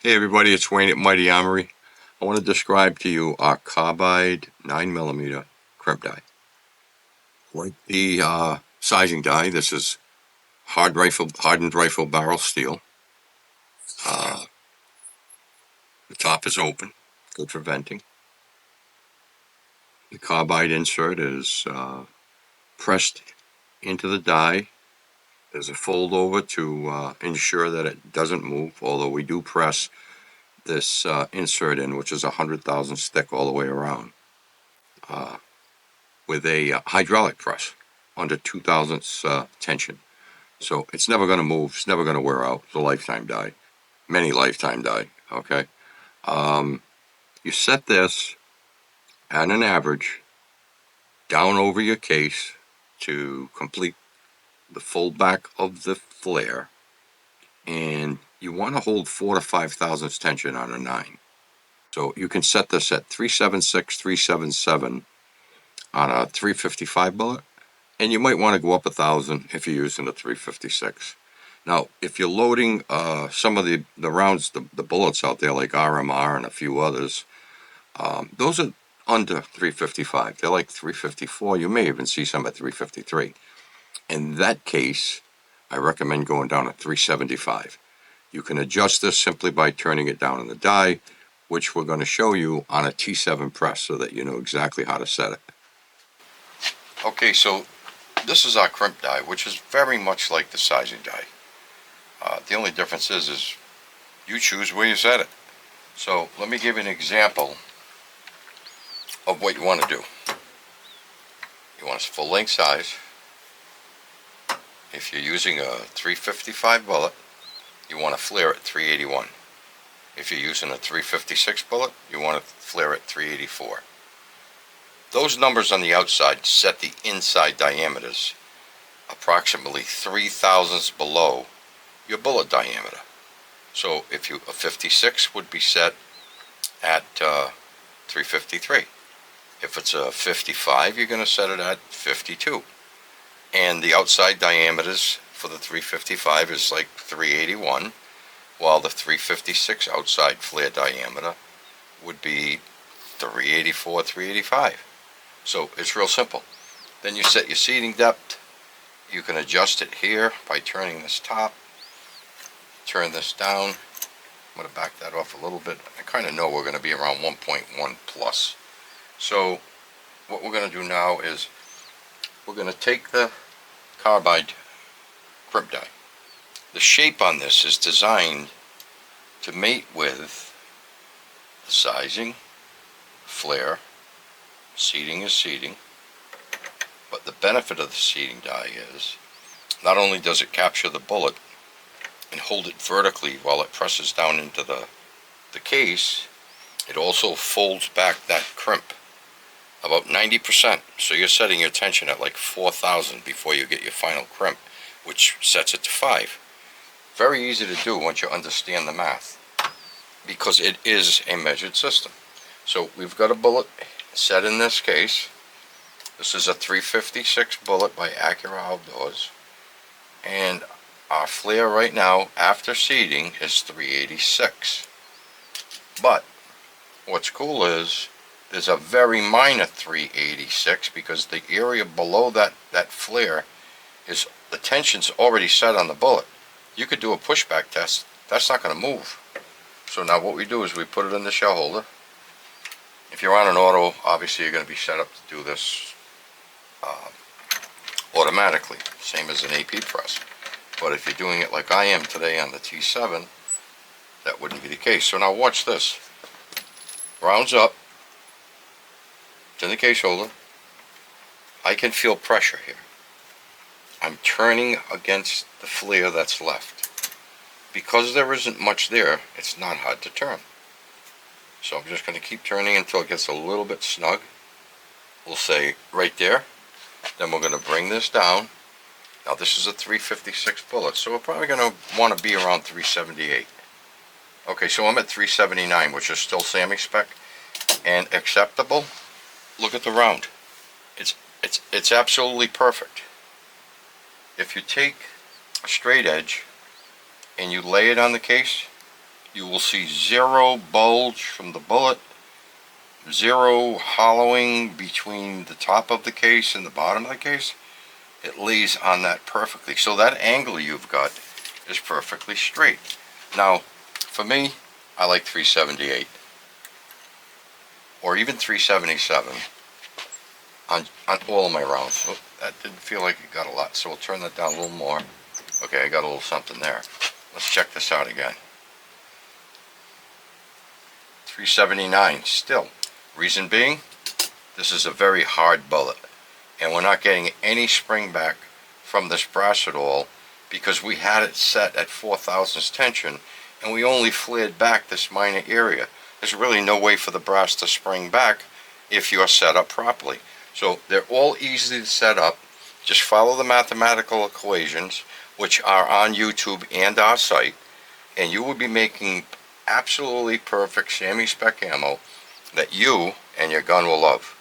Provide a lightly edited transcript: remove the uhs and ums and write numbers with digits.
Hey everybody, it's Wayne at Mighty Armory. I want to describe to you our Carbide 9mm Crimp die. Like the sizing die, this is hardened rifle barrel steel. The top is open, good for venting. The carbide insert is pressed into the die. There's a fold over to ensure that it doesn't move, although we do press this insert in, which is 100 thousandths thick all the way around, with a hydraulic press under 2 thousandths tension. So it's never going to move, it's never going to wear out. It's a lifetime die, many lifetime die, okay? You set this at an average down over your case to complete the fold back of the flare, and you want to hold 4 to 5 thousandths tension on a 9. So you can set this at 376, 377 on a 355 bullet, and you might want to go up 1,000 if you're using a 356. Now, if you're loading some of the rounds, the bullets out there like RMR and a few others, those are under 355. They're like 354. You may even see some at 353. In that case, I recommend going down to 375. You can adjust this simply by turning it down in the die, which we're going to show you on a T7 press so that you know exactly how to set it. Okay, so this is our crimp die, which is very much like the sizing die. The only difference is you choose where you set it. So let me give you an example of what you want to do. You want a full length size. If you're using a 355 bullet, you want to flare at 381. If you're using a 356 bullet, you want to flare at 384. Those numbers on the outside set the inside diameters approximately 3 thousandths below your bullet diameter. So if a 56 would be set at 353. If it's a 55, you're going to set it at 52. And the outside diameters for the 355 is like 381, while the 356 outside flare diameter would be 384, 385. So it's real simple. Then you set your seating depth. You can adjust it here by turning this top, turn this down. I'm going to back that off a little bit. I kind of know we're going to be around 1.1 plus. So what we're going to do now is we're going to take the carbide crimp die. The shape on this is designed to mate with the sizing, flare. Seating is seating, but the benefit of the seating die is not only does it capture the bullet and hold it vertically while it presses down into the case, it also folds back that crimp about 90%. So you're setting your tension at like 4,000 before you get your final crimp, which sets it to 5. Very easy to do once you understand the math, because it is a measured system. So we've got a bullet set in this case. This is a 356 bullet by Acura Outdoors, and our flare right now after seating is 386. But what's cool is there's a very minor 386 because the area below that flare is, the tension's already set on the bullet. You could do a pushback test, that's not going to move. So now what we do is we put it in the shell holder. If you're on an auto, obviously you're going to be set up to do this automatically, same as an AP press. But if you're doing it like I am today on the T7, that wouldn't be the case. So now watch this. Rounds up, it's in the case holder. I can feel pressure here. I'm turning against the flare that's left. Because there isn't much there, it's not hard to turn. So I'm just going to keep turning until it gets a little bit snug. We'll say right there. Then we're going to bring this down. Now this is a 356 bullet, so we're probably going to want to be around 378. Okay, so I'm at 379, which is still SAMI spec and acceptable. Look at the round. It's absolutely perfect. If you take a straight edge and you lay it on the case, You will see zero bulge from the bullet, zero hollowing between the top of the case and the bottom of the case. It lays on that perfectly. So that angle you've got is perfectly straight. Now, for me, I like 378 or even 377 on all of my rounds. Oh, that didn't feel like it got a lot, so we'll turn that down a little more. Okay, I got a little something there. Let's check this out again. 379 still. Reason being, this is a very hard bullet, and we're not getting any spring back from this brass at all because we had it set at 4/1000 tension and we only flared back this minor area. There's really no way for the brass to spring back if you're set up properly. So they're all easy to set up. Just follow the mathematical equations, which are on YouTube and our site, and you will be making absolutely perfect semi-spec ammo that you and your gun will love.